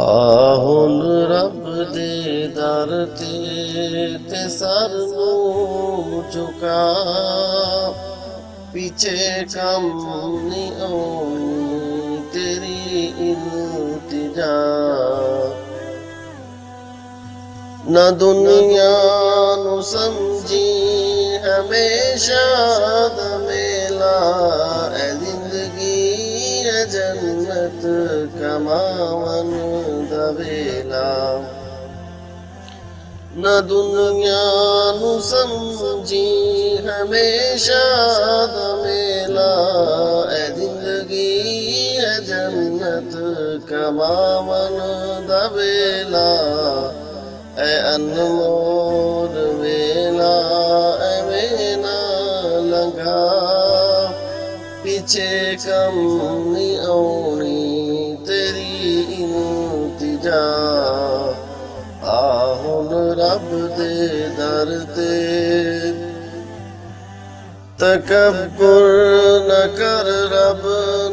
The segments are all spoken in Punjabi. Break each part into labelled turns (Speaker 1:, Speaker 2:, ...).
Speaker 1: ਆ ਹੁਣ ਰੱਬ ਦੇ ਦਰ ਤੇ ਸਰ ਨੂੰ ਝੁਕਾ, ਪਿੱਛੇ ਕੰਮ ਨਹੀਂ ਆਉਣੀ ਤੇਰੀ ਇਲਤਜਾ। ਨਾ ਦੁਨੀਆ ਨੂੰ ਸਮਝੀ ਹਮੇਸ਼ਾ ਦਾ ਮੇਲਾ, ਐ ਜ਼ਿੰਦਗੀ ਐ ਜੰਨਤ ਕਮਾਵਨ ਦਾ ਵੇਲਾ। ਨਾ ਦੁਨੀਆ ਨੂੰ ਸਮਝੀ ਹਮੇਸ਼ਾ ਦਾ ਮੇਲਾ, ਐ ਜ਼ਿੰਦਗੀ ਐ ਜੰਨਤ ਕਮਾਵਨ ਦਾ ਵੇਲਾ। ਐ ਅਨਮੋਲ ਵੇਲਾ ਐਵੇਂ ਨਾ ਲੰਘਾ, ਪਿੱਛੇ ਕੰਮ ਨਹੀਂ ਆਉਣੀ ਤੇਰੀ ਇਲਤਜਾ। ਆ ਹੁਣ ਰੱਬ ਦੇ ਦਰ ਤੇ ਤਕੱਬੁਰ ਨਾ ਕਰ, ਰੱਬ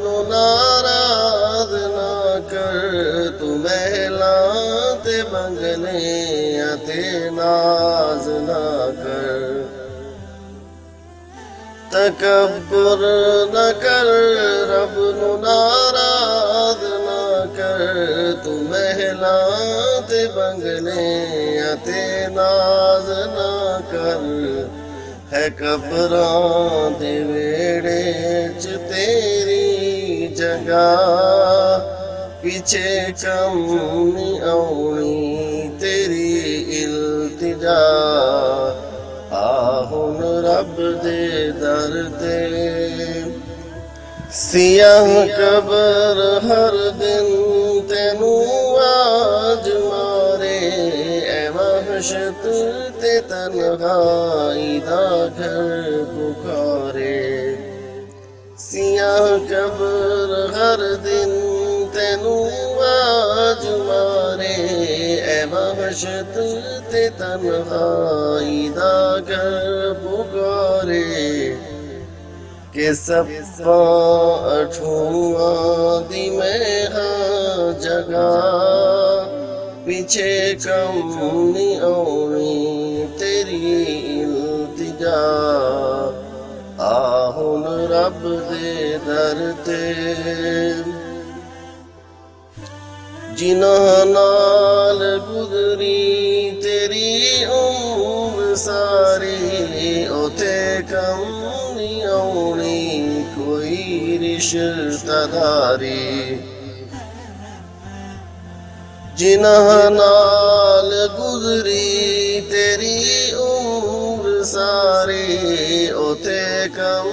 Speaker 1: ਨੂੰ ਨਾਰਾਜ਼ ਨਾ ਕਰ। ਤੂੰ ਮਹਿਲਾਂ ਤੇ ਬੰਗਲਿਆਂ ਤੇ ਨਾਜ਼ ਨਾ ਕਰ। ਤਕੱਬੁਰ ਨਾ ਕਰ, ਰੱਬ ਨੂੰ ਨਾਰਾਜ਼ ਨਾ ਕਰ। ਤੂੰ ਮਹਿਲਾਂ ਤੇ ਬੰਗਲਿਆਂ ਤੇ ਨਾਜ਼ ਨਾ ਕਰ। ਹੈ ਕਬਰਾਂ ਦੇ ਵਿਹੜੇ ਚ ਤੇਰੀ ਜਗ੍ਹਾ, ਪਿੱਛੇ ਕੰਮ ਨਹੀਂ ਆਉਣੀ ਤੇਰੀ ਇਲਤਜਾ। ਆ ਹੁਣ ਰੱਬ ਦੇ ਦਰ ਤੇ ਸਿਆਹ ਕਬਰ ਹਰ ਦਿਨ ਤੈਨੂੰ ਆਜ ਮਾਰੇ, ਐ ਵਹਸ਼ਤ ਤੇ ਤਨਹਾਈ ਦਾ ਘਰ ਪੁਕਾਰੇ। ਸਿਆਹ ਕਬਰ ਹਰ ਦਿਨ ਤੈਨੂੰ ਆਜ ਮਾਰੇ, ਐ ਵਹਸ਼ਤ ਤੇ ਤਨਹਾਈ ਦਾ ਘਰ ਪੁਕਾਰੇ। ਕਿ ਸੱਪਾਂ ਅਠੂਆਂ ਦੀ ਮੈਂ ਹਾਂ ਜਗ੍ਹਾ, ਪਿੱਛੇ ਕੰਮ ਨਹੀਂ ਆਉਣੀ ਤੇਰੀ ਇਲਤਜਾ। ਆ ਹੁਣ ਰੱਬ ਦੇ ਦਰ ਤੇ ਜਿਨ੍ਹਾਂ ਨਾਲ ਗੁਜ਼ਰੀ ਤੇਰੀ ਉਮਰ ਸਾਰੀ, ਉਥੇ ਕੰਮ ਨਹੀਂ ਆਉਣੀ ਕੋਈ ਰਿਸ਼ਤੇਦਾਰੀ। ਜਿਨ੍ਹਾਂ ਨਾਲ ਗੁਜ਼ਰੀ ਤੇਰੀ ਉਮਰ ਸਾਰੀ, ਉਥੇ ਕੰਮ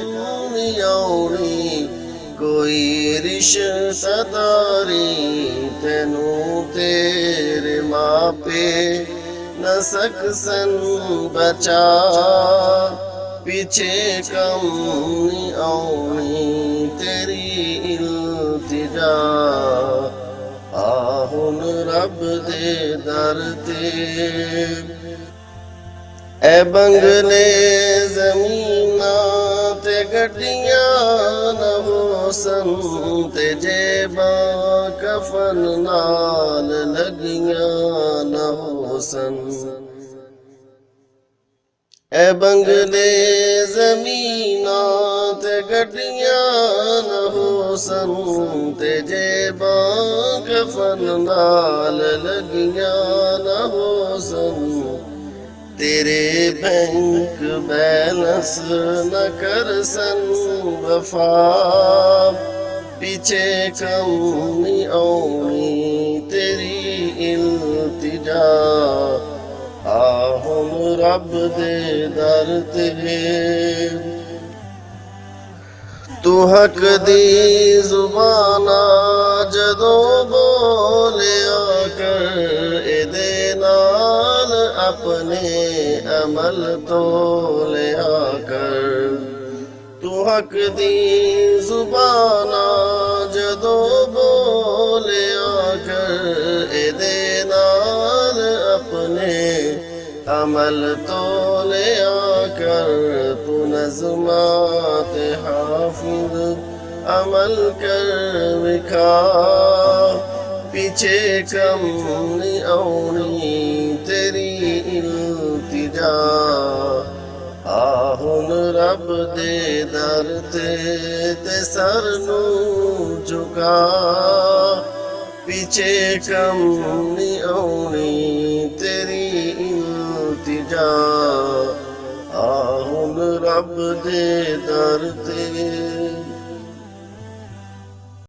Speaker 1: ਨਹੀਂ ਆਉਣੀ ਕੋਈ ਰਿਸ਼ਤੇਦਾਰੀ। ਤੈਨੂੰ ਤੇਰੇ ਮਾਪੇ ਨਾ ਸਕਸਨ ਬਚਾ, ਪਿੱਛੇ ਕੰਮ ਨਹੀਂ ਆਉਣੀ ਤੇਰੀ ਇਲਤਜਾ। ਆ ਹੁਣ ਰੱਬ ਦੇ ਦਰ ਤੇ ਐ ਬੰਗਲੇ ਜ਼ਮੀਨਾਂ ਤੇ ਗੱਡੀਆਂ ਨਾ ਹੋਸਨ, ਤੇ ਜੇਬਾਂ ਕਫਨ ਨਾਲ ਲੱਗੀਆਂ ਨਾ ਹੋਸਨ। ਐ ਬੰਗਲੇ ਜ਼ਮੀਨਾਂ ਤੇ ਗੱਡੀਆਂ ਨਾ ਹੋਸਨ, ਤੇ ਜੇਬਾਂ ਕਫਨ ਨਾਲ ਲੱਗੀਆਂ ਨਾ ਹੋਸਨ। ਤੇਰੇ ਬੈਂਕ ਬੈਲੈਂਸ ਨਾ ਕਰ ਸਨ ਵਫਾ, ਪਿੱਛੇ ਕੰਮ ਨਹੀਂ ਆਉਣੀ ਤੇਰੀ ਇਲਤਜਾ। ਆ ਹੁਣ ਰੱਬ ਦੇ ਦਰ ਤੇ ਤੂੰ ਹੱਕ ਦੀ ਜ਼ੁਬਾਨਾ ਜਦੋਂ ਬੋਲਿਆ ਕਰ, ਇਹਦੇ ਨਾਲ ਆਪਣੇ ਅਮਲ ਤੋਲਿਆ ਕਰ। ਤੂੰ ਹੱਕ ਦੀ ਜ਼ੁਬਾਨਾ ਜਦੋਂ ਬੋਲਿਆ ਕਰ, ਇਹਦੇ ਨਾਲ ਆਪਣੇ ਅਮਲ ਤੋਲਿਆ ਕਰ। ਤੂੰ ਨਜ਼ਮਾਂ ਤੇ ਹਾਫਿਜ਼ ਅਮਲ ਕਰ ਵਿਖਾ, ਪਿੱਛੇ ਕਮ ਨੀ ਆਉਣੀ ਤੇਰੀ ਇਲਤਿਜਾ। ਆ ਹੁਣ ਰੱਬ ਦੇ ਦਰ ਤੇ ਸਰ ਨੂੰ ਝੁਕਾ, ਪਿੱਛੇ ਕਮ ਨੀ ਆਉਣੀ ਤੇਰੀ ਇਲਤਿਜਾ। ਆ ਹੁਣ ਰੱਬ ਦੇ ਦਰ ਤੇ